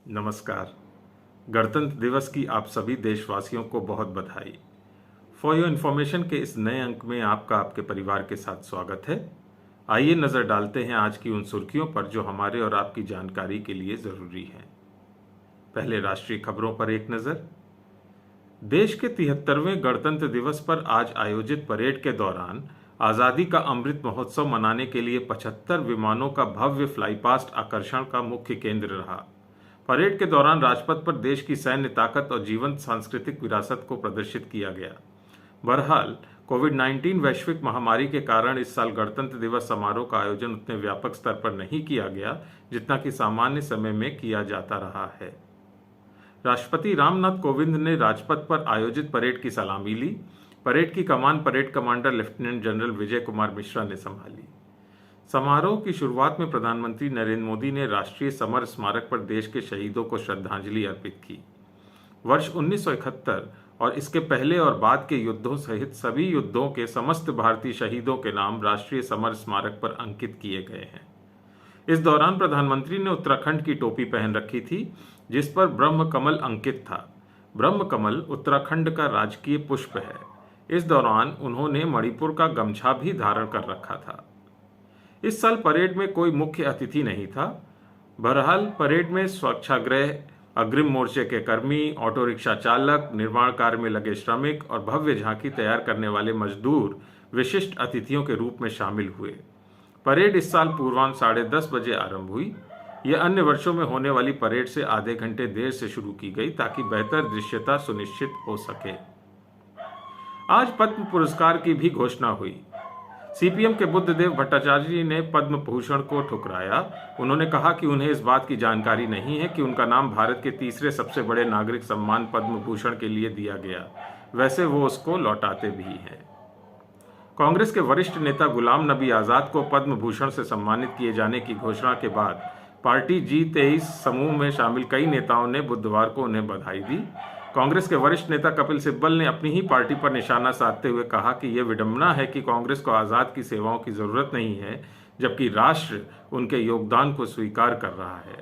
नमस्कार। गणतंत्र दिवस की आप सभी देशवासियों को बहुत बधाई। फॉर योर इन्फॉर्मेशन के इस नए अंक में आपका आपके परिवार के साथ स्वागत है। आइए नज़र डालते हैं आज की उन सुर्खियों पर जो हमारे और आपकी जानकारी के लिए ज़रूरी हैं। पहले राष्ट्रीय खबरों पर एक नज़र। देश के 73वें गणतंत्र दिवस पर आज आयोजित परेड के दौरान आज़ादी का अमृत महोत्सव मनाने के लिए 75 विमानों का भव्य फ्लाईपास्ट आकर्षण का मुख्य केंद्र रहा। परेड के दौरान राजपथ पर देश की सैन्य ताकत और जीवंत सांस्कृतिक विरासत को प्रदर्शित किया गया। बहरहाल कोविड-19 वैश्विक महामारी के कारण इस साल गणतंत्र दिवस समारोह का आयोजन उतने व्यापक स्तर पर नहीं किया गया जितना कि सामान्य समय में किया जाता रहा है। राष्ट्रपति रामनाथ कोविंद ने राजपथ पर आयोजित परेड की सलामी ली। परेड की कमान parade commander lieutenant general Vijay Kumar Mishra ने संभाली। समारोह की शुरुआत में प्रधानमंत्री नरेंद्र मोदी ने राष्ट्रीय समर स्मारक पर देश के शहीदों को श्रद्धांजलि अर्पित की। वर्ष 1971 और इसके पहले और बाद के युद्धों सहित सभी युद्धों के समस्त भारतीय शहीदों के नाम राष्ट्रीय समर स्मारक पर अंकित किए गए हैं। इस दौरान प्रधानमंत्री ने उत्तराखंड की टोपी पहन रखी थी जिस पर ब्रह्म कमल अंकित था। ब्रह्म कमल उत्तराखंड का राजकीय पुष्प है। इस दौरान उन्होंने मणिपुर का गमछा भी धारण कर रखा था। इस साल परेड में कोई मुख्य अतिथि नहीं था। बहरहाल परेड में स्वच्छाग्रह, अग्रिम मोर्चे के कर्मी, ऑटो रिक्शा चालक, निर्माण कार्य में लगे श्रमिक और भव्य झांकी तैयार करने वाले मजदूर विशिष्ट अतिथियों के रूप में शामिल हुए। परेड इस साल पूर्वाह्न 10:30 बजे आरंभ हुई। यह अन्य वर्षों में होने वाली परेड से आधे घंटे देर से शुरू की गई ताकि बेहतर दृश्यता सुनिश्चित हो सके। आज पद्म पुरस्कार की भी घोषणा हुई। सीपीएम के बुद्धदेव भट्टाचार्य जी ने पद्म भूषण को ठुकराया। उन्होंने कहा कि उन्हें इस बात की जानकारी नहीं है कि उनका नाम भारत के तीसरे सबसे बड़े नागरिक सम्मान पद्म भूषण के लिए दिया गया। वैसे वो उसको लौटाते भी हैं। कांग्रेस के वरिष्ठ नेता गुलाम नबी आजाद को पद्म भूषण से सम्मानित किए जाने की घोषणा के बाद पार्टी G23 समूह में शामिल कई नेताओं ने बुधवार को उन्हें बधाई दी। कांग्रेस के वरिष्ठ नेता कपिल सिब्बल ने अपनी ही पार्टी पर निशाना साधते हुए कहा कि यह विडंबना है कि कांग्रेस को आज़ाद की सेवाओं की जरूरत नहीं है जबकि राष्ट्र उनके योगदान को स्वीकार कर रहा है।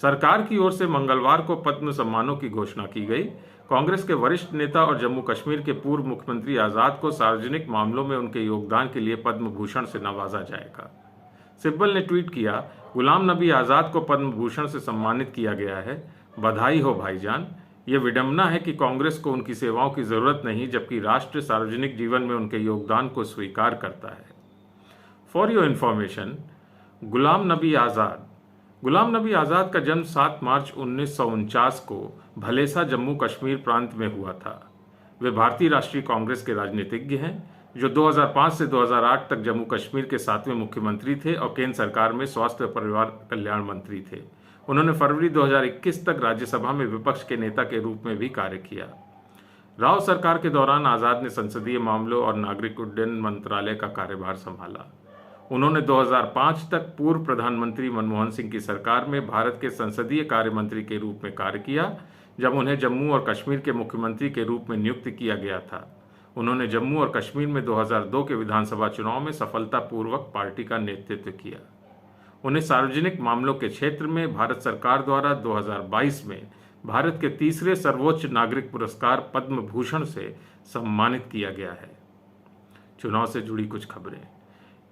सरकार की ओर से मंगलवार को पद्म सम्मानों की घोषणा की गई। कांग्रेस के वरिष्ठ नेता और जम्मू कश्मीर के पूर्व मुख्यमंत्री आज़ाद को सार्वजनिक मामलों में उनके योगदान के लिए पद्म भूषण से नवाजा जाएगा। सिब्बल ने ट्वीट किया, गुलाम नबी आज़ाद को पद्म भूषण से सम्मानित किया गया है। बधाई हो भाईजान। यह विडंबना है कि कांग्रेस को उनकी सेवाओं की जरूरत नहीं जबकि राष्ट्र सार्वजनिक जीवन में उनके योगदान को स्वीकार करता है। For your information, Ghulam Nabi Azad का जन्म 7 मार्च 1949 को भलेसा जम्मू कश्मीर प्रांत में हुआ था। वे भारतीय राष्ट्रीय कांग्रेस के राजनीतिज्ञ हैं जो 2005 से 2008 तक जम्मू कश्मीर के 7वें मुख्यमंत्री थे और केंद्र सरकार में स्वास्थ्य और परिवार कल्याण मंत्री थे। उन्होंने फरवरी 2021 तक राज्यसभा में विपक्ष के नेता के रूप में भी कार्य किया। राव सरकार के दौरान आज़ाद ने संसदीय मामलों और नागरिक उड्डयन मंत्रालय का कार्यभार संभाला। उन्होंने 2005 तक पूर्व प्रधानमंत्री मनमोहन सिंह की सरकार में भारत के संसदीय कार्य मंत्री के रूप में कार्य किया जब उन्हें जम्मू और कश्मीर के मुख्यमंत्री के रूप में नियुक्त किया गया था। उन्होंने जम्मू और कश्मीर में 2002 के विधानसभा चुनाव में सफलतापूर्वक पार्टी का नेतृत्व किया। उन्हें सार्वजनिक मामलों के क्षेत्र में भारत सरकार द्वारा 2022 में भारत के तीसरे सर्वोच्च नागरिक पुरस्कार पद्म भूषण से सम्मानित किया गया है। चुनाव से जुड़ी कुछ खबरें।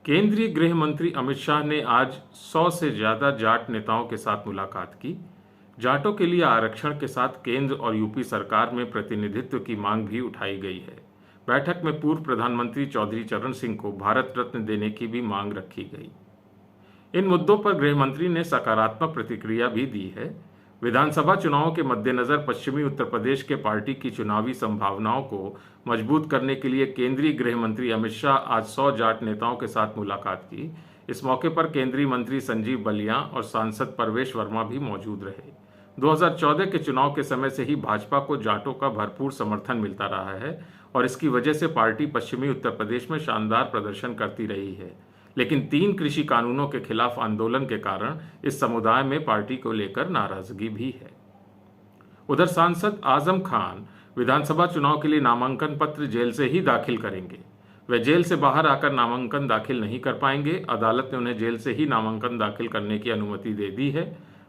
केंद्रीय गृह मंत्री अमित शाह ने आज 100 से ज्यादा जाट नेताओं के साथ मुलाकात की। जाटों के लिए आरक्षण के साथ केंद्र और यूपी सरकार में प्रतिनिधित्व की मांग भी उठाई गई है। बैठक में पूर्व प्रधानमंत्री चौधरी चरण सिंह को भारत रत्न देने की भी मांग रखी गई। इन मुद्दों पर गृह मंत्री ने सकारात्मक प्रतिक्रिया भी दी है। विधानसभा चुनावों के मद्देनजर पश्चिमी उत्तर प्रदेश के पार्टी की चुनावी संभावनाओं को मजबूत करने के लिए केंद्रीय गृह मंत्री अमित शाह आज 100 जाट नेताओं के साथ मुलाकात की। इस मौके पर केंद्रीय मंत्री संजीव बलियां और सांसद परवेश वर्मा भी मौजूद रहे। 2014 के चुनाव के समय से ही भाजपा को जाटों का भरपूर समर्थन मिलता रहा है और इसकी वजह से पार्टी पश्चिमी उत्तर प्रदेश में शानदार प्रदर्शन करती रही है। लेकिन 3 कृषि कानूनों के खिलाफ आंदोलन के कारण इस समुदाय में पार्टी को लेकर नाराजगी भी है। उधर सांसद आजम खान विधानसभा चुनाव के लिए नामांकन पत्र जेल से ही दाखिल करेंगे। वे जेल से बाहर आकर नामांकन दाखिल नहीं कर पाएंगे। अदालत ने उन्हें जेल से ही नामांकन दाखिल करने की अनुमति दे दी है।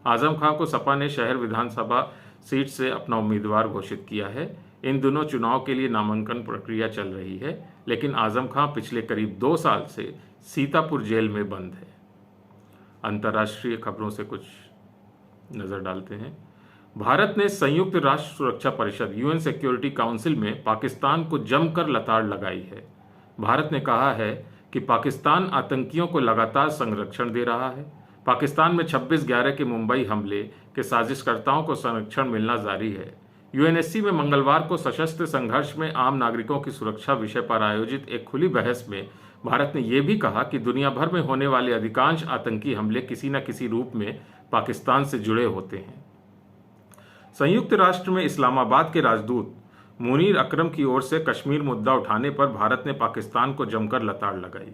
आजम खां को सपा ने शहर विधानसभा सीट से अपना उम्मीदवार घोषित किया है। इन दिनों चुनाव के लिए नामांकन प्रक्रिया चल रही है, लेकिन आजम खां पिछले करीब 2 साल से सीतापुर जेल में बंद है। अंतर्राष्ट्रीय खबरों से कुछ नजर डालते हैं। भारत ने संयुक्त राष्ट्र सुरक्षा परिषद यूएन सिक्योरिटी काउंसिल में पाकिस्तान को जमकर लताड़ लगाई है। भारत ने कहा है कि पाकिस्तान आतंकियों को लगातार संरक्षण दे रहा है। पाकिस्तान में 26/11 के मुंबई हमले के साजिशकर्ताओं को संरक्षण मिलना जारी है। यूएनएससी में मंगलवार को सशस्त्र संघर्ष में आम नागरिकों की सुरक्षा विषय पर आयोजित एक खुली बहस में भारत ने यह भी कहा कि दुनिया भर में होने वाले अधिकांश आतंकी हमले किसी न किसी रूप में पाकिस्तान से जुड़े होते हैं। संयुक्त राष्ट्र में इस्लामाबाद के राजदूत मुनीर अकरम की ओर से कश्मीर मुद्दा उठाने पर भारत ने पाकिस्तान को जमकर लताड़ लगाई।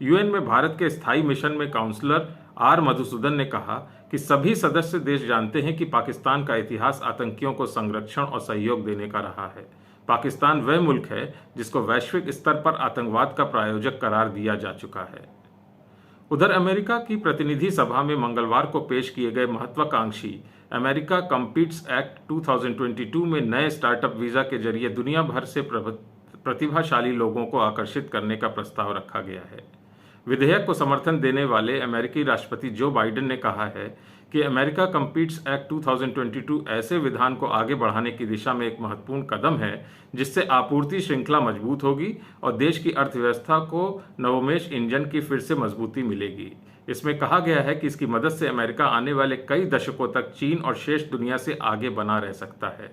यूएन में भारत के स्थायी मिशन में काउंसलर आर मधुसूदन ने कहा कि सभी सदस्य देश जानते हैं कि पाकिस्तान का इतिहास आतंकियों को संरक्षण और सहयोग देने का रहा है। पाकिस्तान वह मुल्क है जिसको वैश्विक स्तर पर आतंकवाद का प्रायोजक करार दिया जा चुका है। उधर अमेरिका की प्रतिनिधि सभा में मंगलवार को पेश किए गए महत्वाकांक्षी अमेरिका कम्पीट्स एक्ट 2022 में नए स्टार्टअप वीजा के जरिए दुनिया भर से प्रतिभाशाली लोगों को आकर्षित करने का प्रस्ताव रखा गया है। विधेयक को समर्थन देने वाले अमेरिकी राष्ट्रपति जो बाइडेन ने कहा है कि अमेरिका कम्पीट्स एक्ट 2022 ऐसे विधान को आगे बढ़ाने की दिशा में एक महत्वपूर्ण कदम है जिससे आपूर्ति श्रृंखला मजबूत होगी और देश की अर्थव्यवस्था को नवोन्मेष इंजन की फिर से मजबूती मिलेगी। इसमें कहा गया है कि इसकी मदद से अमेरिका आने वाले कई दशकों तक चीन और शेष दुनिया से आगे बना रह सकता है।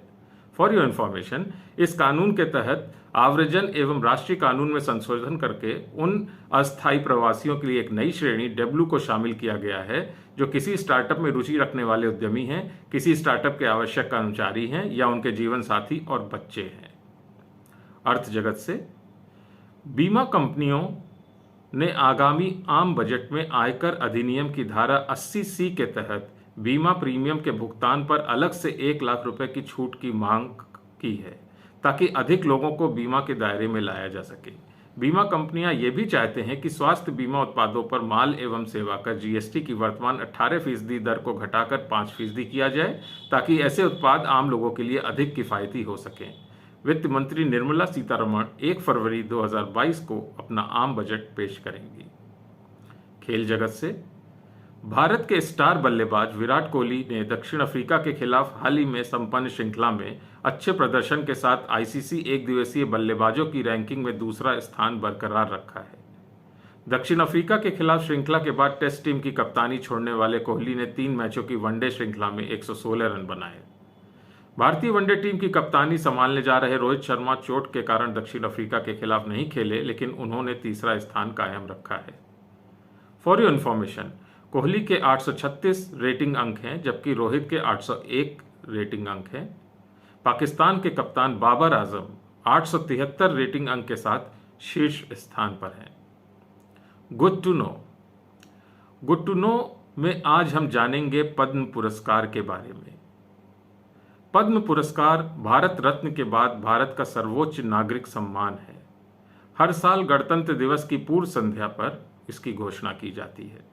फॉर योर इन्फॉर्मेशन, इस कानून के तहत आव्रजन एवं राष्ट्रीय कानून में संशोधन करके उन अस्थायी प्रवासियों के लिए एक नई श्रेणी डब्ल्यू को शामिल किया गया है जो किसी स्टार्टअप में रुचि रखने वाले उद्यमी हैं, किसी स्टार्टअप के आवश्यक कर्मचारी हैं या उनके जीवन साथी और बच्चे हैं। अर्थ जगत से बीमा कंपनियों ने आगामी आम बजट में आयकर अधिनियम की धारा 80C के तहत बीमा प्रीमियम के भुगतान पर अलग से 1 लाख रुपए की छूट की मांग की है ताकि अधिक लोगों को बीमा के दायरे में लाया जा सके। बीमा कंपनियां ये भी चाहते हैं कि स्वास्थ्य बीमा उत्पादों पर माल एवं सेवा कर जीएसटी की वर्तमान 18% दर को घटाकर 5% किया जाए ताकि ऐसे उत्पाद आम लोगों के लिए अधिक किफायती हो सकें। वित्त मंत्री निर्मला सीतारमण 1 फरवरी 2022 को अपना आम बजट पेश करेंगी। खेल जगत से भारत के स्टार बल्लेबाज विराट कोहली ने दक्षिण अफ्रीका के खिलाफ हाल ही में संपन्न श्रृंखला में अच्छे प्रदर्शन के साथ आईसीसी एक दिवसीय बल्लेबाजों की रैंकिंग में दूसरा स्थान बरकरार रखा है। दक्षिण अफ्रीका के खिलाफ श्रृंखला के बाद टेस्ट टीम की कप्तानी छोड़ने वाले कोहली ने 3 मैचों की वनडे श्रृंखला में 116 रन बनाए। भारतीय वनडे टीम की कप्तानी संभालने जा रहे रोहित शर्मा चोट के कारण दक्षिण अफ्रीका के खिलाफ नहीं खेले, लेकिन उन्होंने तीसरा स्थान कायम रखा है। फॉर योर इन्फॉर्मेशन, कोहली के 836 रेटिंग अंक हैं जबकि रोहित के 801 रेटिंग अंक हैं। पाकिस्तान के कप्तान बाबर आजम 873 रेटिंग अंक के साथ शीर्ष स्थान पर हैं। गुड टू नो में आज हम जानेंगे पद्म पुरस्कार के बारे में। पद्म पुरस्कार भारत रत्न के बाद भारत का सर्वोच्च नागरिक सम्मान है। हर साल गणतंत्र दिवस की पूर्व संध्या पर इसकी घोषणा की जाती है।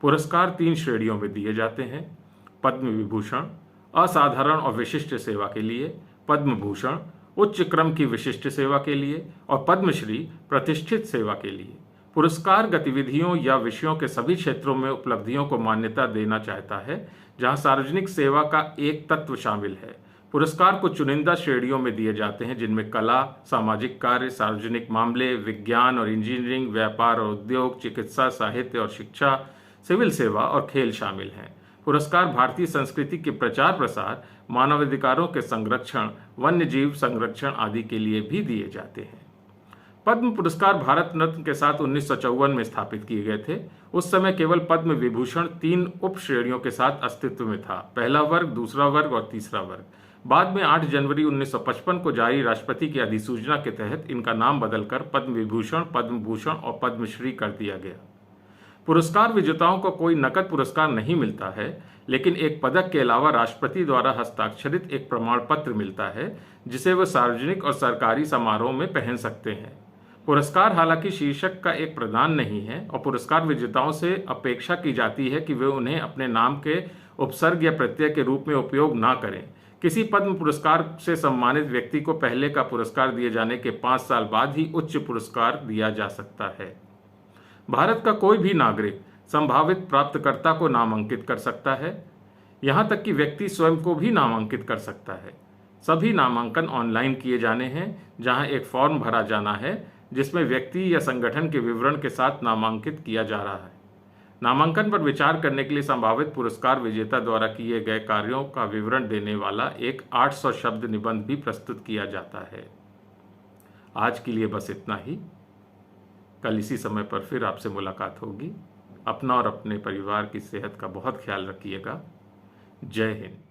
पुरस्कार 3 श्रेणियों में दिए जाते हैं: पद्म विभूषण असाधारण और विशिष्ट सेवा के लिए, पद्म भूषण उच्च क्रम की विशिष्ट सेवा के लिए और पद्मश्री प्रतिष्ठित सेवा के लिए। पुरस्कार गतिविधियों या विषयों के सभी क्षेत्रों में उपलब्धियों को मान्यता देना चाहता है जहां सार्वजनिक सेवा का एक तत्व शामिल है। पुरस्कार को चुनिंदा श्रेणियों में दिए जाते हैं जिनमें कला, सामाजिक कार्य, सार्वजनिक मामले, विज्ञान और इंजीनियरिंग, व्यापार और उद्योग, चिकित्सा, साहित्य और शिक्षा, सिविल सेवा और खेल शामिल हैं। पुरस्कार भारतीय संस्कृति के प्रचार प्रसार, मानवाधिकारों के संरक्षण, वन्य जीव संरक्षण आदि के लिए भी दिए जाते हैं। पद्म पुरस्कार भारत रत्न के साथ 1954 में स्थापित किए गए थे। उस समय केवल पद्म विभूषण 3 उप श्रेणियों के साथ अस्तित्व में था: पहला वर्ग, दूसरा वर्ग और तीसरा वर्ग। बाद में 8 जनवरी 1955 को जारी राष्ट्रपति की अधिसूचना के तहत इनका नाम बदलकर पद्म विभूषण, पद्म भूषण और पद्मश्री कर दिया गया। पुरस्कार विजेताओं को कोई नकद पुरस्कार नहीं मिलता है, लेकिन एक पदक के अलावा राष्ट्रपति द्वारा हस्ताक्षरित एक प्रमाण पत्र मिलता है जिसे वे सार्वजनिक और सरकारी समारोह में पहन सकते हैं। पुरस्कार हालांकि शीर्षक का एक प्रदान नहीं है और पुरस्कार विजेताओं से अपेक्षा की जाती है कि वे उन्हें अपने नाम के उपसर्ग या प्रत्यय के रूप में उपयोग ना करें। किसी पद्म पुरस्कार से सम्मानित व्यक्ति को पहले का पुरस्कार दिए जाने के 5 साल बाद ही उच्च पुरस्कार दिया जा सकता है। भारत का कोई भी नागरिक संभावित प्राप्तकर्ता को नामांकित कर सकता है। यहाँ तक कि व्यक्ति स्वयं को भी नामांकित कर सकता है। सभी नामांकन ऑनलाइन किए जाने हैं, जहाँ एक फॉर्म भरा जाना है जिसमें व्यक्ति या संगठन के विवरण के साथ नामांकित किया जा रहा है। नामांकन पर विचार करने के लिए संभावित पुरस्कार विजेता द्वारा किए गए कार्यों का विवरण देने वाला एक 800 शब्द निबंध भी प्रस्तुत किया जाता है। आज के लिए बस इतना ही। कल इसी समय पर फिर आपसे मुलाकात होगी। अपना और अपने परिवार की सेहत का बहुत ख्याल रखिएगा। जय हिंद।